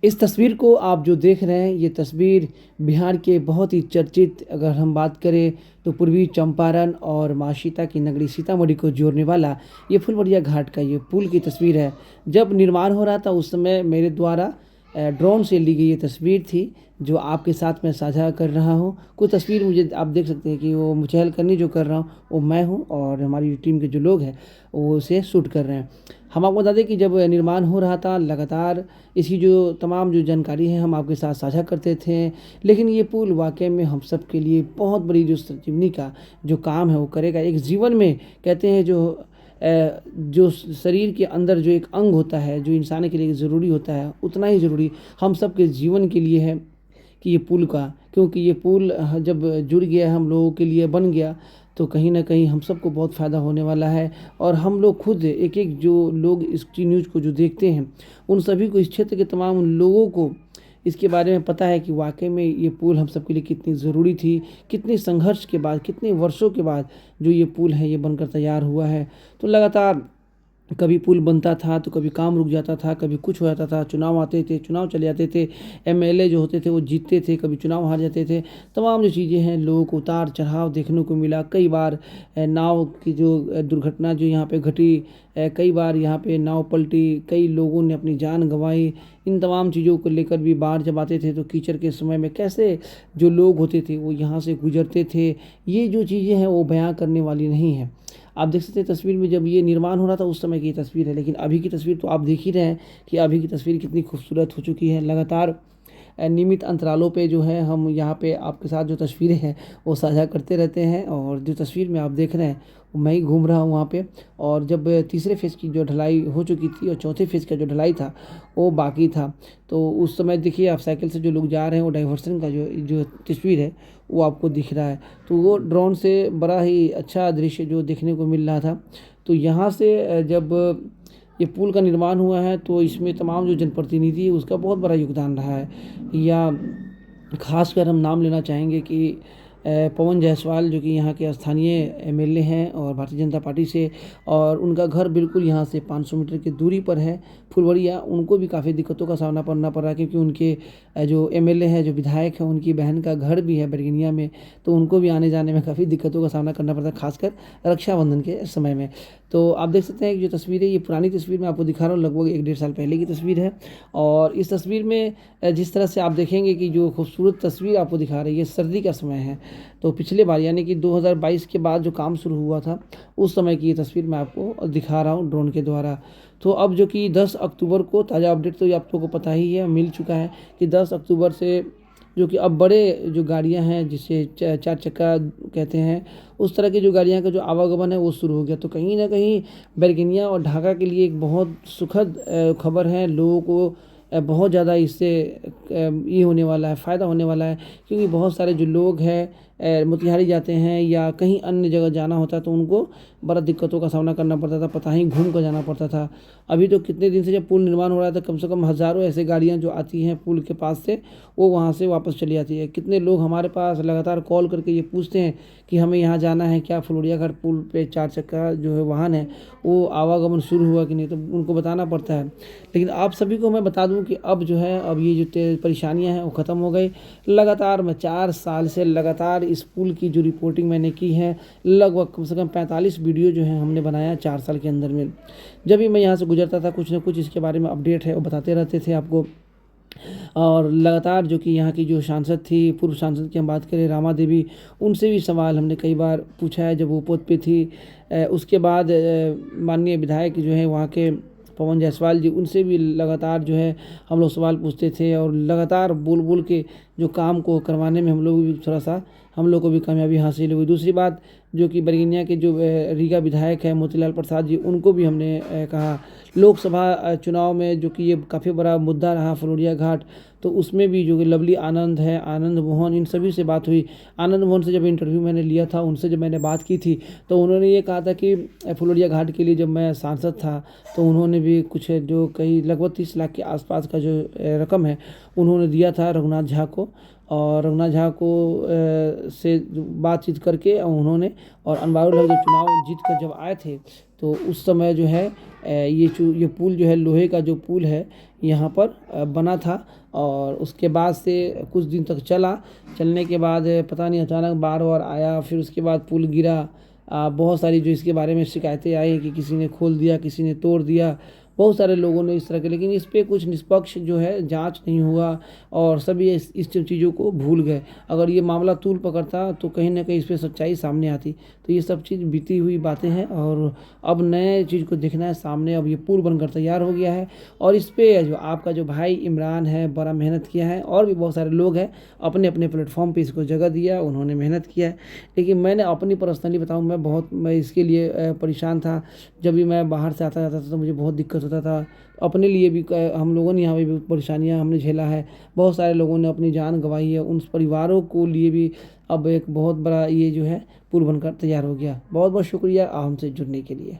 इस तस्वीर को आप जो देख रहे हैं, ये तस्वीर बिहार के बहुत ही चर्चित, अगर हम बात करें तो पूर्वी चंपारण और माँ सीता की नगरी सीतामढ़ी को जोड़ने वाला ये फुलवरिया घाट का ये पुल की तस्वीर है। जब निर्माण हो रहा था उस समय मेरे द्वारा ड्रोन से ली गई ये तस्वीर थी, जो आपके साथ मैं साझा कर रहा हूँ। कुछ तस्वीर मुझे आप देख सकते हैं कि वो चहलकदमी जो कर रहा हूँ वो मैं हूँ, और हमारी टीम के जो लोग हैं वो उसे शूट कर रहे हैं। हम आपको बता दें कि जब निर्माण हो रहा था, लगातार इसकी जो तमाम जो जानकारी है हम आपके साथ साझा करते थे। लेकिन ये पुल वाक़ई में हम सब के लिए बहुत बड़ी जो संजीवनी का जो काम है वो करेगा। एक जीवन में कहते हैं जो शरीर के अंदर जो एक अंग होता है, जो इंसान के लिए ज़रूरी होता है, उतना ही ज़रूरी हम सब के जीवन के लिए है कि ये पुल का, क्योंकि ये पुल जब जुड़ गया, हम लोगों के लिए बन गया, तो कहीं न कहीं हम सबको बहुत फ़ायदा होने वाला है। और हम लोग खुद एक-एक जो लोग इस न्यूज़ को जो देखते हैं, उन सभी को, इस क्षेत्र के तमाम लोगों को इसके बारे में पता है कि वाक़ई में ये पुल हम सबके लिए कितनी ज़रूरी थी, कितने संघर्ष के बाद, कितने वर्षों के बाद जो ये पुल है ये बनकर तैयार हुआ है। तो लगातार कभी पुल बनता था तो कभी काम रुक जाता था, कभी कुछ हो जाता था, चुनाव आते थे, चुनाव चले जाते थे, एमएलए जो होते थे वो जीतते थे, कभी चुनाव हार जाते थे। तमाम जो चीज़ें हैं, लोगों को उतार-चढ़ाव देखने को मिला। कई बार नाव की जो दुर्घटना जो यहाँ पे घटी, कई बार यहाँ पे नाव पलटी, कई लोगों ने अपनी जान गँवाई। इन तमाम चीज़ों को लेकर भी बाढ़ जब आते थे तो कीचड़ के समय में कैसे जो लोग होते थे वो यहाँ से गुज़रते थे, ये जो चीज़ें हैं वो बयाँ करने वाली नहीं हैं। आप देख सकते हैं तस्वीर में, जब ये निर्माण हो रहा था उस समय की ये तस्वीर है, लेकिन अभी की तस्वीर तो आप देख ही रहे हैं कि अभी की तस्वीर कितनी खूबसूरत हो चुकी है। लगातार नियमित अंतरालों पे जो है हम यहाँ पे आपके साथ जो तस्वीरें हैं वो साझा करते रहते हैं, और जो तस्वीर में आप देख रहे हैं वो मैं ही घूम रहा हूँ वहाँ पे। और जब तीसरे फेज़ की जो ढलाई हो चुकी थी और चौथे फेज़ का जो ढलाई था वो बाकी था, तो उस समय देखिए आप साइकिल से जो लोग जा रहे हैं वो डाइवर्सन का जो जो तस्वीर है वो आपको दिख रहा है। तो वो ड्रोन से बड़ा ही अच्छा दृश्य जो देखने को मिल रहा था। तो यहाँ से जब ये पुल का निर्माण हुआ है तो इसमें तमाम जो जनप्रतिनिधि है उसका बहुत बड़ा योगदान रहा है। या ख़ासकर हम नाम लेना चाहेंगे कि पवन जायसवाल, जो कि यहाँ के स्थानीय एमएलए हैं और भारतीय जनता पार्टी से, और उनका घर बिल्कुल यहाँ से 500 मीटर की दूरी पर है फुलवरिया। उनको भी काफ़ी दिक्कतों का सामना करना पड़ रहा है, क्योंकि उनके जो एमएलए हैं, जो विधायक हैं, उनकी बहन का घर भी है बैरगनिया में, तो उनको भी आने जाने में काफ़ी दिक्कतों का सामना करना पड़ता है, खासकर रक्षाबंधन के समय में। तो आप देख सकते हैं कि जो तस्वीर है ये पुरानी तस्वीर मैं आपको दिखा रहा हूँ, लगभग 1 डेढ़ साल पहले की तस्वीर है। और इस तस्वीर में जिस तरह से आप देखेंगे कि जो खूबसूरत तस्वीर आपको दिखा रही है, सर्दी का समय है। तो पिछले बार यानी कि 2022 के बाद जो काम शुरू हुआ था उस समय की ये तस्वीर मैं आपको दिखा रहा हूँ ड्रोन के द्वारा। तो अब जो कि 10 अक्टूबर को ताज़ा अपडेट तो ये आप लोगों को पता ही है, मिल चुका है कि 10 अक्टूबर से जो कि अब बड़े जो गाड़ियां हैं, जिसे चार चक्का कहते हैं, उस तरह की जो गाड़ियां का जो आवागमन है वो शुरू हो गया। तो कहीं ना कहीं बैरगनिया और ढाका के लिए एक बहुत सुखद खबर है। लोगों को बहुत ज़्यादा इससे ये होने वाला है, फ़ायदा होने वाला है, क्योंकि बहुत सारे जो लोग हैं मोतिहारी जाते हैं या कहीं अन्य जगह जाना होता है तो उनको बड़ा दिक्कतों का सामना करना पड़ता था, पता ही घूम कर जाना पड़ता था। अभी तो कितने दिन से जब पुल निर्माण हो रहा था, कम से कम हज़ारों ऐसे गाड़ियां जो आती हैं पुल के पास से, वो वहाँ से वापस चली जाती है। कितने लोग हमारे पास लगातार कॉल करके ये पूछते हैं कि हमें यहाँ जाना है क्या, फुलवरिया घाट पुल पे 4 चक्का जो है वाहन है वो आवागमन शुरू हुआ कि नहीं, तो उनको बताना पड़ता है। लेकिन आप सभी को मैं बता दूं कि अब जो है, अब ये जो परेशानियां हैं वो ख़त्म हो गई। लगातार मैं 4 साल से लगातार इस पुल की जो रिपोर्टिंग मैंने की है, लगभग कम से कम 45 वीडियो जो है हमने बनाया 4 साल के अंदर में। जब भी मैं यहाँ से गुजरता था कुछ ना कुछ इसके बारे में अपडेट है वो बताते रहते थे आपको। और लगातार जो कि यहाँ की जो सांसद थी, पूर्व सांसद की हम बात करें रामा देवी, उनसे भी सवाल हमने कई बार पूछा है जब वो पद पे थी। उसके बाद माननीय विधायक जो है वहाँ के पवन जायसवाल जी, उनसे भी लगातार जो है हम लोग सवाल पूछते थे, और लगातार बोल बोल के जो काम को करवाने में हम लोग भी थोड़ा सा, हम लोग को भी कामयाबी हासिल हुई। दूसरी बात, जो कि बैरगनिया के जो रीगा विधायक है मोतीलाल प्रसाद जी, उनको भी हमने कहा। लोकसभा चुनाव में जो कि ये काफ़ी बड़ा मुद्दा रहा फुलवरिया घाट, तो उसमें भी जो कि लवली आनंद है, आनंद मोहन, इन सभी से बात हुई। आनंद मोहन से जब इंटरव्यू मैंने लिया था, उनसे जब मैंने बात की थी, तो उन्होंने ये कहा था कि फुलवरिया घाट के लिए जब मैं सांसद था तो उन्होंने भी कुछ जो कई लगभग 30 लाख के आसपास का जो रकम है उन्होंने दिया था रघुनाथ झा को, को और रघुनाथ झा को से बातचीत करके उन्होंने और अनवरुल हक जब चुनाव जीत कर जब आए थे तो उस समय जो है ये पुल जो है लोहे का जो पुल है यहाँ पर बना था। और उसके बाद से कुछ दिन तक चलने के बाद पता नहीं अचानक बाढ़ वार आया, फिर उसके बाद पुल गिरा। बहुत सारी जो इसके बारे में शिकायतें आई कि किसी ने खोल दिया, किसी ने तोड़ दिया, बहुत सारे लोगों ने इस तरह के, लेकिन इस पे कुछ निष्पक्ष जो है जांच नहीं हुआ और सभी इस चीज़ों को भूल गए। अगर ये मामला तूल पकड़ता तो कहीं ना कहीं इस पे सच्चाई सामने आती। तो ये सब चीज़ बीती हुई बातें हैं और अब नए चीज़ को देखना है सामने। अब ये पुल बनकर तैयार हो गया है और इस पे जो आपका जो भाई इमरान है बड़ा मेहनत किया है और भी बहुत सारे लोग हैं अपने अपने प्लेटफॉर्म पे इसको जगह दिया, उन्होंने मेहनत किया है। लेकिन मैंने अपनी पर्सनली बताऊँ, मैं इसके लिए परेशान था। जब भी मैं बाहर से आता जाता था तो मुझे बहुत दिक्कत होता था। अपने लिए भी हम लोगों ने यहाँ पे भी परेशानियाँ हमने झेला है, बहुत सारे लोगों ने अपनी जान गंवाई है, उन परिवारों को लिए भी अब एक बहुत बड़ा ये जो है पुल बनकर तैयार हो गया। बहुत बहुत शुक्रिया हमसे जुड़ने के लिए।